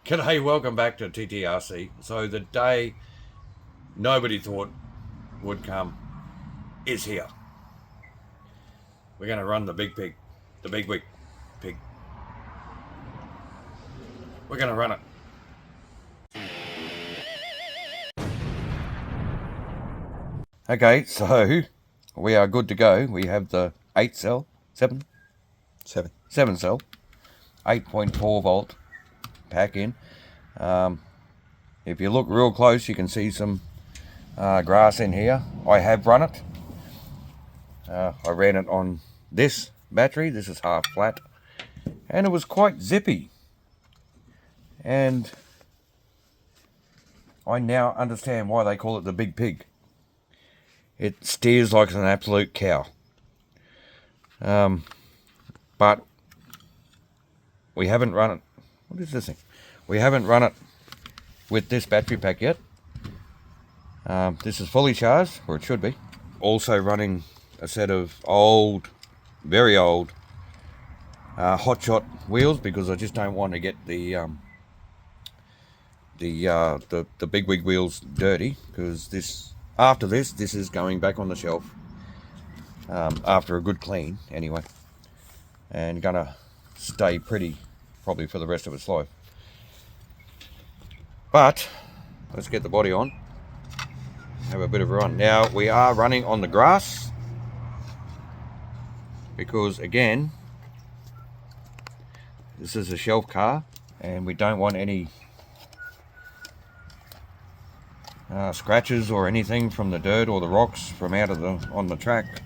G'day, welcome back to TTRC. So the day nobody thought would come is here. We're going to run the big pig, the BigWig pig. We're going to run it. Okay, so we are good to go. We have the 7 cell, 8.4 volt pack in. If you look real close, you can see some grass in here. I have run it. I ran it on this battery. This is half flat, and it was quite zippy. And I now understand why they call it the big pig. It steers like an absolute cow. But we haven't run it. What is this thing? We haven't run it with this battery pack yet. This is fully charged, or it should be. Also running a set of old, very old hotshot wheels, because I just don't want to get the BigWig wheels dirty, because after this is going back on the shelf after a good clean anyway, and gonna stay pretty probably for the rest of its life. But let's get the body on, have a bit of a run. Now we are running on the grass because, again, this is a shelf car and we don't want any scratches or anything from the dirt or the rocks from out of on the track.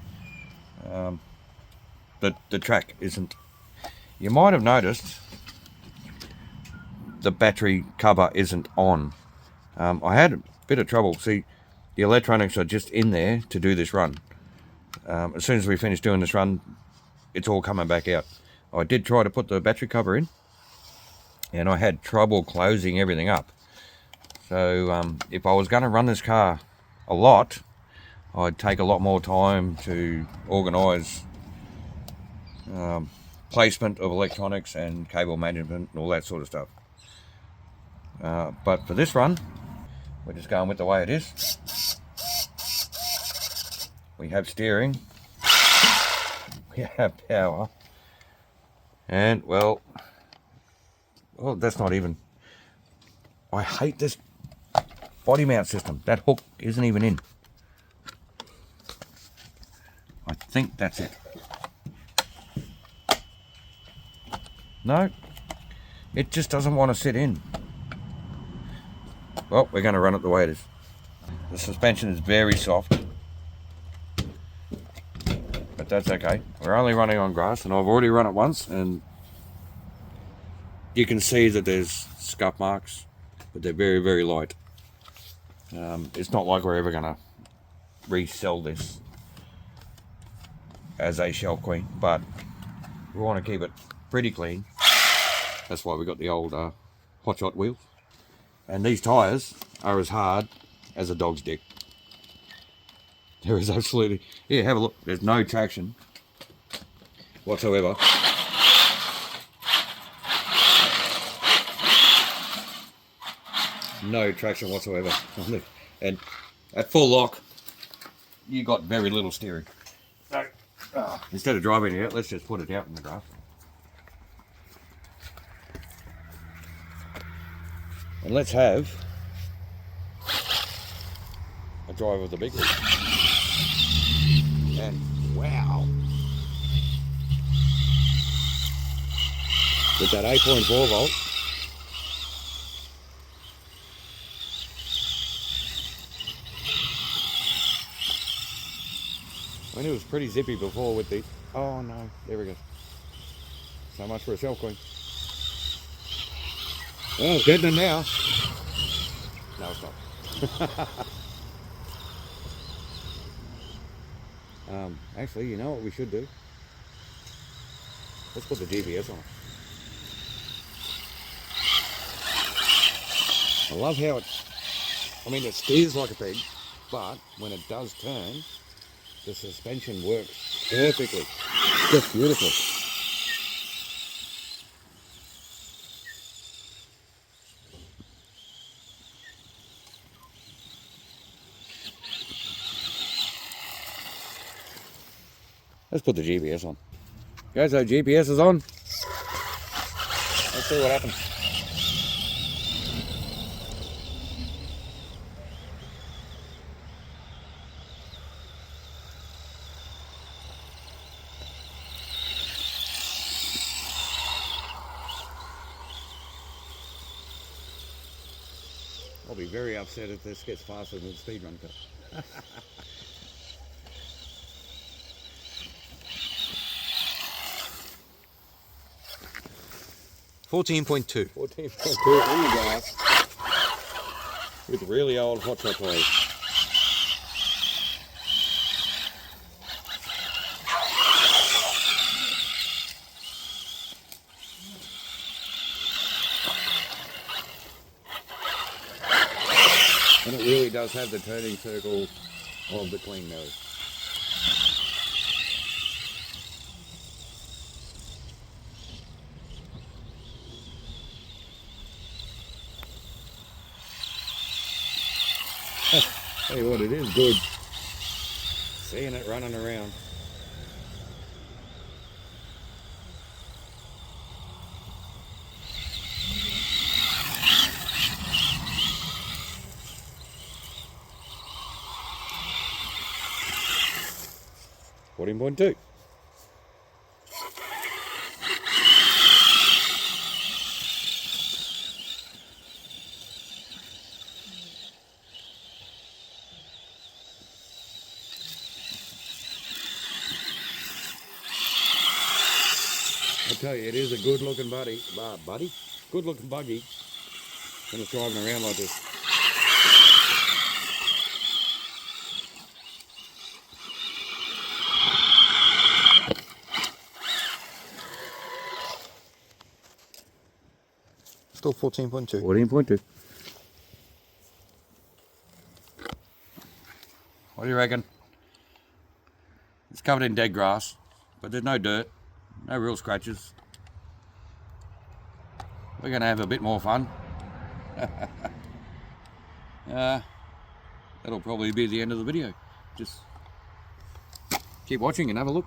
The track isn't, you might have noticed the battery cover isn't on. I had a bit of trouble. See, the electronics are just in there to do this run. As soon as we finish doing this run, it's all coming back out. I did try to put the battery cover in, and I had trouble closing everything up. So if I was going to run this car a lot, I'd take a lot more time to organise placement of electronics and cable management and all that sort of stuff. But for this run, we're just going with the way it is. We have steering, we have power, and well, that's not even, I hate this body mount system. That hook isn't even in. I think that's it. No, it just doesn't want to sit in. Well, we're going to run it the way it is. The suspension is very soft, but that's okay. We're only running on grass, and I've already run it once, and you can see that there's scuff marks, but they're very, very light. It's not like we're ever going to resell this as a shelf queen, but we want to keep it pretty clean. That's why we got the old hotshot wheels. And these tyres are as hard as a dog's dick. There is absolutely, yeah, have a look. There's no traction whatsoever. No traction whatsoever. And at full lock, you got very little steering. So, instead of driving it out, let's just put it out in the grass. And let's have a drive of the BigWig. And wow, with that 8.4 volt, I knew it was pretty zippy before with the, oh no, there we go. So much for a shelf queen. Well, it's getting it now. No, it's not. Actually, you know what we should do? Let's put the GPS on it. I love how it steers like a pig, but when it does turn, the suspension works perfectly. Just beautiful. Let's put the GPS on. Okay, so GPS is on. Let's see what happens. I'll be very upset if this gets faster than the speedrun car. 14.2. 14.2 in the gas with really old hot shot toys. And it really does have the turning circle of the clean nose. Tell you what, it is good seeing it running around. .2. I tell you, it is a good looking good looking buggy when it's driving around like this. Still 14.2. 14.2. What do you reckon? It's covered in dead grass, but there's no dirt, no real scratches. We're going to have a bit more fun. That'll probably be the end of the video. Just keep watching and have a look.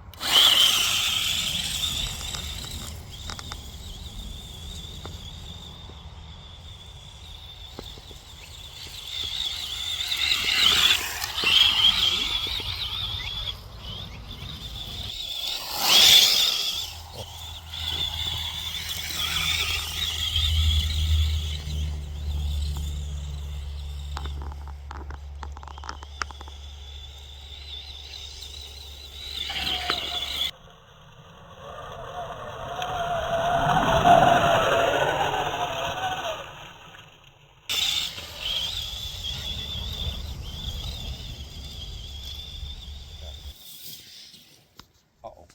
Uh-oh.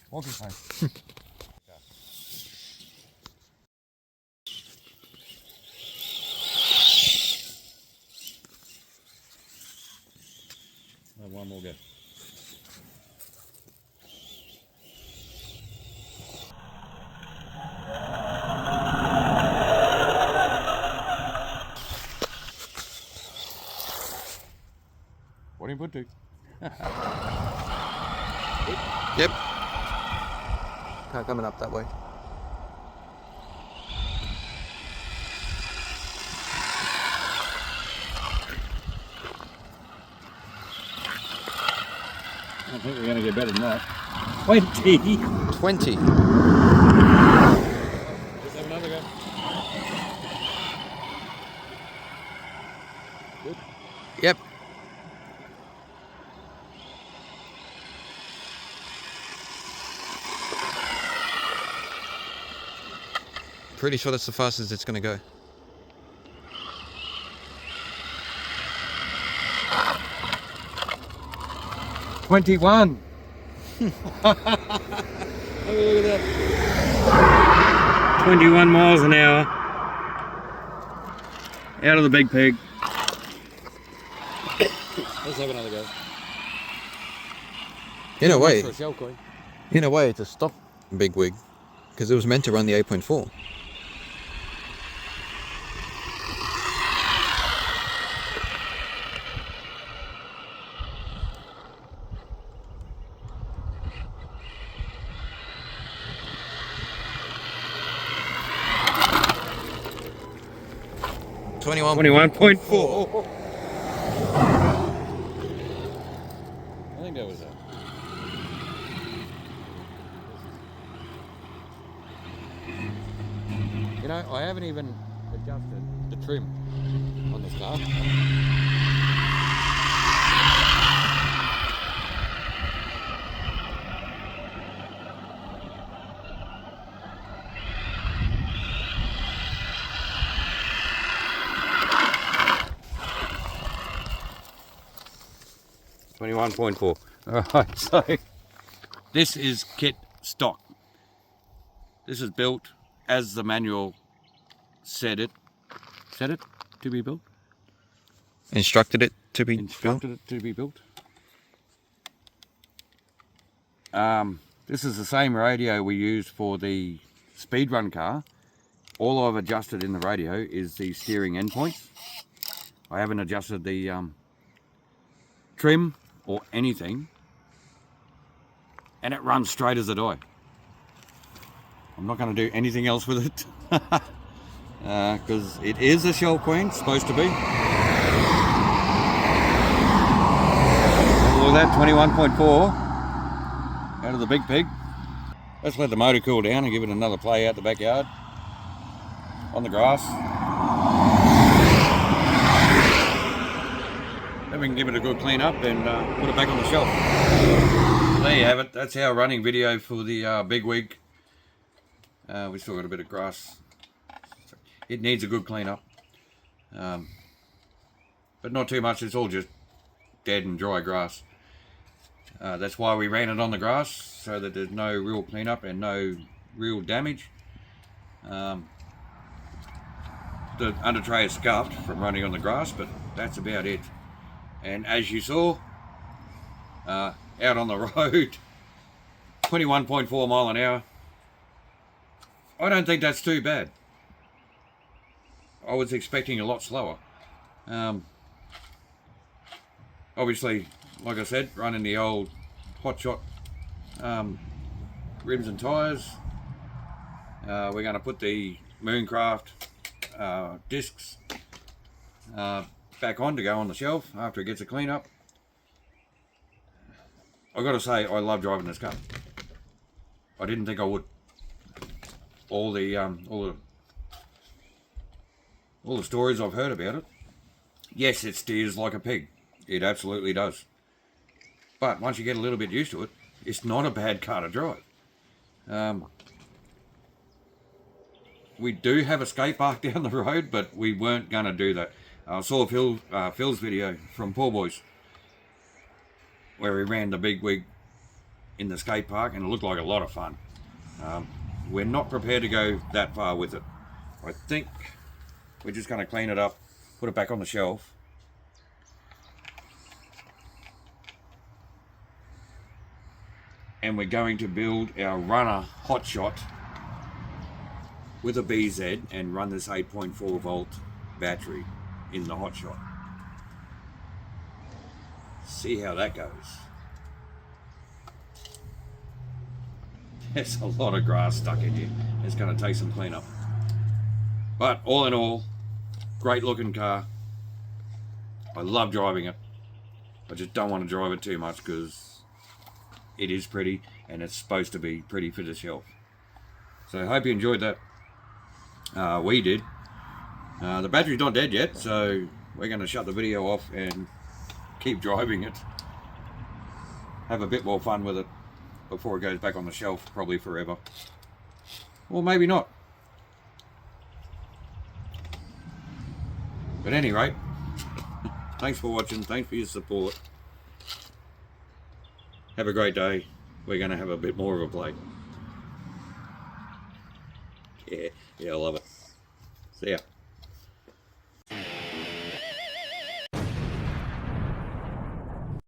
Walk this way. One more go. What do you put to? Yep. Can't coming up that way. I think we're going to get better than that. 20. 20. Let's have another go. Good. Yep. Pretty sure that's the fastest it's going to go. $21. Have a look at that. 21 miles an hour. Out of the big pig. Let's have another go. In a way, For a shell coin. in a way, it's a stock BigWig because it was meant to run the 8.4. 21. 21.4. I think that was that. You know, I haven't even adjusted the trim on this car. 21.4. Alright, so this is kit stock. This is built as the manual said it to be built. Instructed it to be Instructed it to be built. This is the same radio we used for the speedrun car. All I've adjusted in the radio is the steering endpoints. I haven't adjusted the trim or anything, and it runs straight as a die. I'm not going to do anything else with it because it is a Shell Queen, supposed to be. All of that 21.4 out of the big pig. Let's let the motor cool down and give it another play out the backyard on the grass. Then we can give it a good clean up and put it back on the shelf. There you have it. That's our running video for the BigWig. We still got a bit of grass. It needs a good clean up, but not too much. It's all just dead and dry grass. That's why we ran it on the grass, so that there's no real cleanup and no real damage. The under tray is scuffed from running on the grass, but that's about it. And as you saw, out on the road, 21.4 mile an hour. I don't think that's too bad. I was expecting a lot slower. Obviously, like I said, running the old hot shot rims and tyres. We're going to put the Mooncraft discs back on to go on the shelf after it gets a clean up. I've got to say, I love driving this car. I didn't think I would. All the stories I've heard about it. Yes, it steers like a pig. It absolutely does. But once you get a little bit used to it, it's not a bad car to drive. We do have a skate park down the road, but we weren't going to do that. I saw Phil's video from Poor Boys, where he ran the BigWig in the skate park, and it looked like a lot of fun. We're not prepared to go that far with it. I think we're just going to clean it up, put it back on the shelf. And we're going to build our runner hotshot with a BZ and run this 8.4 volt battery in the hotshot. See how that goes. There's a lot of grass stuck in here. It's going to take some cleanup. But all in all, great looking car. I love driving it. I just don't want to drive it too much because it is pretty and it's supposed to be pretty for the shelf. So I hope you enjoyed that. We did. The battery's not dead yet, so we're going to shut the video off and keep driving it. Have a bit more fun with it before it goes back on the shelf, probably forever. Or maybe not. But at any rate, thanks for watching, thanks for your support. Have a great day. We're going to have a bit more of a play. Yeah, I love it. See ya.